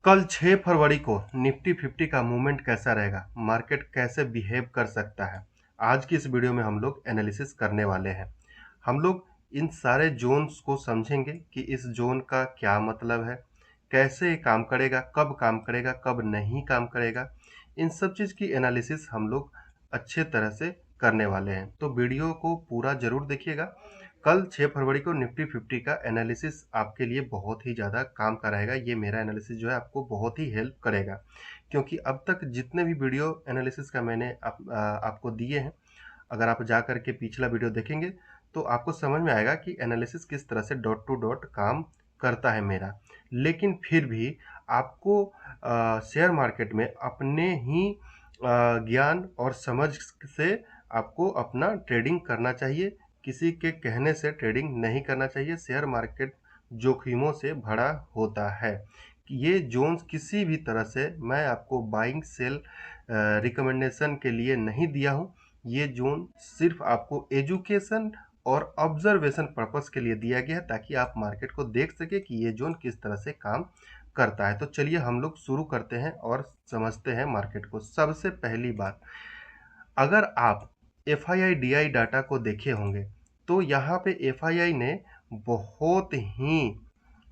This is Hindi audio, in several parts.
कल 6 फरवरी को निफ्टी 50 का मूवमेंट कैसा रहेगा, मार्केट कैसे बिहेव कर सकता है, आज की इस वीडियो में हम लोग एनालिसिस करने वाले हैं। हम लोग इन सारे जोन्स को समझेंगे कि इस जोन का क्या मतलब है, कैसे ये काम करेगा, कब नहीं काम करेगा। इन सब चीज़ की एनालिसिस हम लोग अच्छे तरह से करने वाले हैं, तो वीडियो को पूरा जरूर देखिएगा। कल 6 फरवरी को निफ्टी 50 का एनालिसिस आपके लिए बहुत ही ज़्यादा काम का रहेगा। ये मेरा एनालिसिस जो है आपको बहुत ही हेल्प करेगा, क्योंकि अब तक जितने भी वीडियो एनालिसिस का मैंने आपको दिए हैं, अगर आप जा कर के पिछला वीडियो देखेंगे तो आपको समझ में आएगा कि एनालिसिस किस तरह से डॉट टू डॉट काम करता है मेरा। लेकिन फिर भी आपको शेयर मार्केट में अपने ही ज्ञान और समझ से आपको अपना ट्रेडिंग करना चाहिए। किसी के कहने से ट्रेडिंग नहीं करना चाहिए। शेयर मार्केट जोखिमों से भरा होता है। ये जोन्स किसी भी तरह से मैं आपको बाइंग सेल रिकमेंडेशन के लिए नहीं दिया हूँ। ये जोन सिर्फ आपको एजुकेशन और ऑब्जर्वेशन पर्पस के लिए दिया गया है, ताकि आप मार्केट को देख सके कि ये जोन किस तरह से काम करता है। तो चलिए हम लोग शुरू करते हैं और समझते हैं मार्केट को। सबसे पहली बात, अगर आप एफआईआई डीआई डाटा को देखे होंगे तो यहाँ पे एफआईआई ने बहुत ही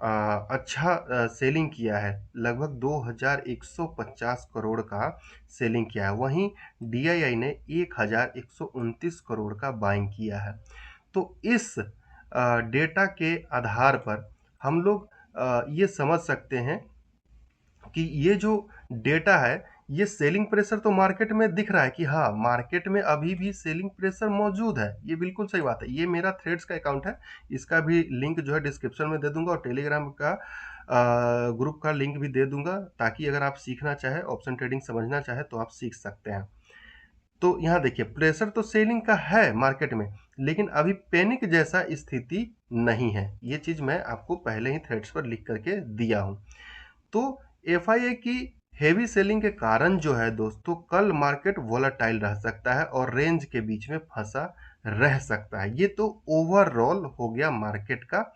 अच्छा सेलिंग किया है। लगभग 2150 करोड़ का सेलिंग किया है। वहीं डीआईआई ने 1129 करोड़ का बाइंग किया है। तो इस डेटा के आधार पर हम लोग ये समझ सकते हैं कि ये जो डेटा है, ये सेलिंग प्रेशर तो मार्केट में दिख रहा है कि हाँ, मार्केट में अभी भी सेलिंग प्रेशर मौजूद है। ये बिल्कुल सही बात है। ये मेरा थ्रेड्स का अकाउंट है, इसका भी लिंक जो है डिस्क्रिप्शन में दे दूंगा, और टेलीग्राम का ग्रुप का लिंक भी दे दूंगा, ताकि अगर आप सीखना चाहे, ऑप्शन ट्रेडिंग समझना चाहे तो आप सीख सकते हैं। तो यहाँ देखिए, प्रेशर तो सेलिंग का है मार्केट में, लेकिन अभी पैनिक जैसा स्थिति नहीं है। ये चीज मैं आपको पहले ही थ्रेड्स पर लिख करके दिया हूं। तो एफआईए की हेवी सेलिंग के कारण जो है दोस्तों, कल मार्केट वोलाटाइल रह सकता है और रेंज के बीच में फंसा रह सकता है। ये तो ओवरऑल हो गया मार्केट का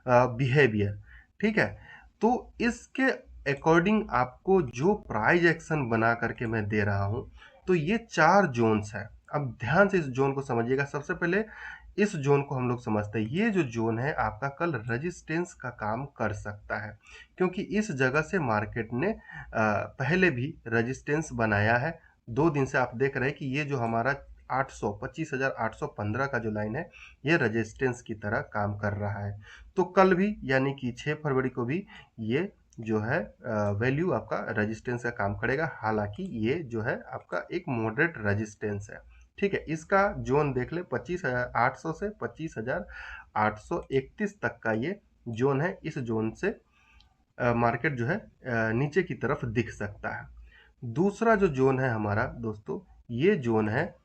बिहेवियर। ठीक है, तो इसके अकॉर्डिंग आपको जो प्राइस एक्शन बना करके मैं दे रहा हूं, तो ये 4 जोन्स है। अब ध्यान से इस जोन को समझिएगा। सबसे पहले इस जोन को हम लोग समझते हैं। ये जो जोन है आपका कल रेजिस्टेंस का काम कर सकता है, क्योंकि इस जगह से मार्केट ने पहले भी रेजिस्टेंस बनाया है। 2 दिन से आप देख रहे हैं कि ये जो हमारा 25,815 का जो लाइन है, ये रेजिस्टेंस की तरह काम कर रहा है। तो कल भी यानी कि 6 फरवरी को भी ये जो है वैल्यू आपका रेजिस्टेंस का काम करेगा। हालांकि ये जो है आपका एक मॉडरेट रेजिस्टेंस है। ठीक है, इसका जोन देख ले, 25,800 से 25,831 तक का ये जोन है। इस जोन से मार्केट जो है नीचे की तरफ दिख सकता है। दूसरा जो जोन है हमारा दोस्तों, ये जोन है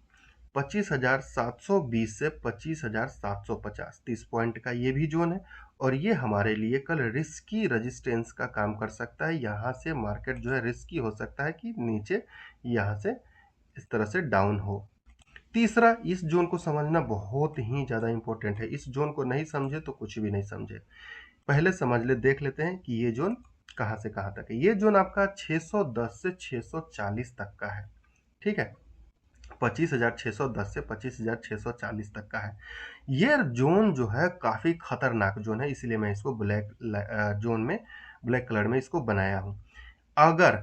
25,720 से 25,750, 30 पॉइंट का ये भी जोन है। और ये हमारे लिए कल रिस्की रेजिस्टेंस का काम कर सकता है। यहाँ से मार्केट जो है रिस्की हो सकता है कि नीचे यहाँ से इस तरह से डाउन हो। तीसरा, इस जोन को समझना बहुत ही ज़्यादा इंपॉर्टेंट है। इस जोन को नहीं समझे तो कुछ भी नहीं समझे। पहले समझ ले, देख लेते हैं कि ये जोन कहाँ से कहाँ तक है। ये जोन आपका 610 से 640 तक का है। ठीक है, 25,610 से 25,640 तक का है। ये जोन जो है काफी खतरनाक जोन है, इसलिए मैं इसको ब्लैक जोन में, ब्लैक कलर में इसको बनाया हूं। अगर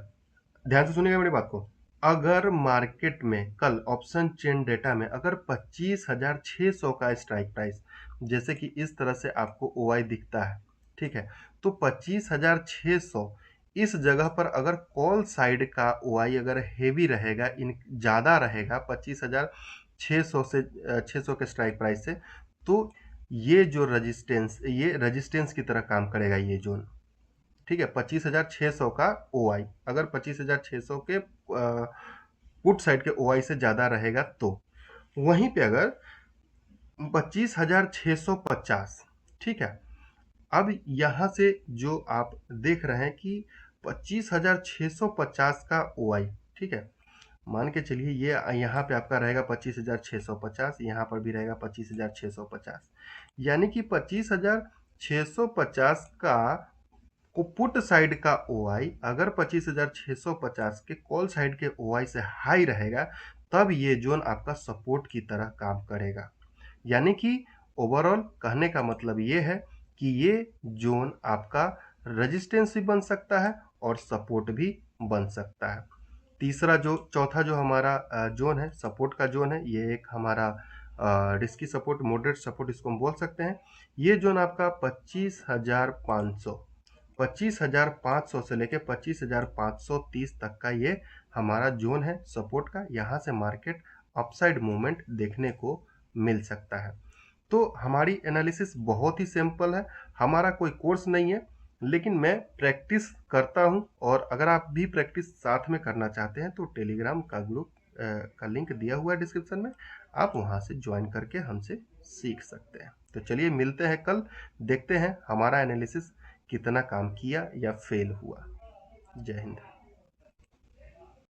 ध्यान से सुनिएगा मेरी बात को, अगर मार्केट में कल ऑप्शन चेन डेटा में अगर 25,600 का स्ट्राइक प्राइस, जैसे कि इस तरह से आपको ओआई दिखता है, ठीक है, तो 25,600 इस जगह पर अगर कॉल साइड का ओआई अगर हेवी रहेगा, इन ज़्यादा रहेगा 25,600 से 600 के स्ट्राइक प्राइस से, तो ये जो रेजिस्टेंस, ये रेजिस्टेंस की तरह काम करेगा ये जोन। ठीक है, 25,600 का ओआई अगर 25,600 के पुट साइड के ओआई से ज़्यादा रहेगा, तो वहीं पे अगर 25,650, ठीक है, अब यहाँ से जो आप देख रहे हैं कि 25,650 का ओआई, ठीक है, मान के चलिए ये यहाँ पे आपका रहेगा 25,650, यहाँ पर भी रहेगा 25,650, यानी कि 25,650 का को पुट साइड का OI अगर 25,650 के कॉल साइड के OI से हाई रहेगा, तब ये जोन आपका सपोर्ट की तरह काम करेगा। यानी कि ओवरऑल कहने का मतलब ये है कि ये जोन आपका रेजिस्टेंस भी बन सकता है और सपोर्ट भी बन सकता है। तीसरा जो चौथा जो हमारा जोन है, सपोर्ट का जोन है, ये एक हमारा रिस्की सपोर्ट, मॉडरेट सपोर्ट इसको हम बोल सकते हैं। ये जोन आपका 25,500 से लेके 25,530 तक का ये हमारा जोन है सपोर्ट का। यहाँ से मार्केट अपसाइड मूवमेंट देखने को मिल सकता है। तो हमारी एनालिसिस बहुत ही सिंपल है, हमारा कोई कोर्स नहीं है, लेकिन मैं प्रैक्टिस करता हूँ। और अगर आप भी प्रैक्टिस साथ में करना चाहते हैं तो टेलीग्राम का ग्रुप का लिंक दिया हुआ है डिस्क्रिप्शन में, आप वहाँ से ज्वाइन करके हमसे सीख सकते हैं। तो चलिए मिलते हैं कल, देखते हैं हमारा एनालिसिस कितना काम किया या फेल हुआ। जय हिंद।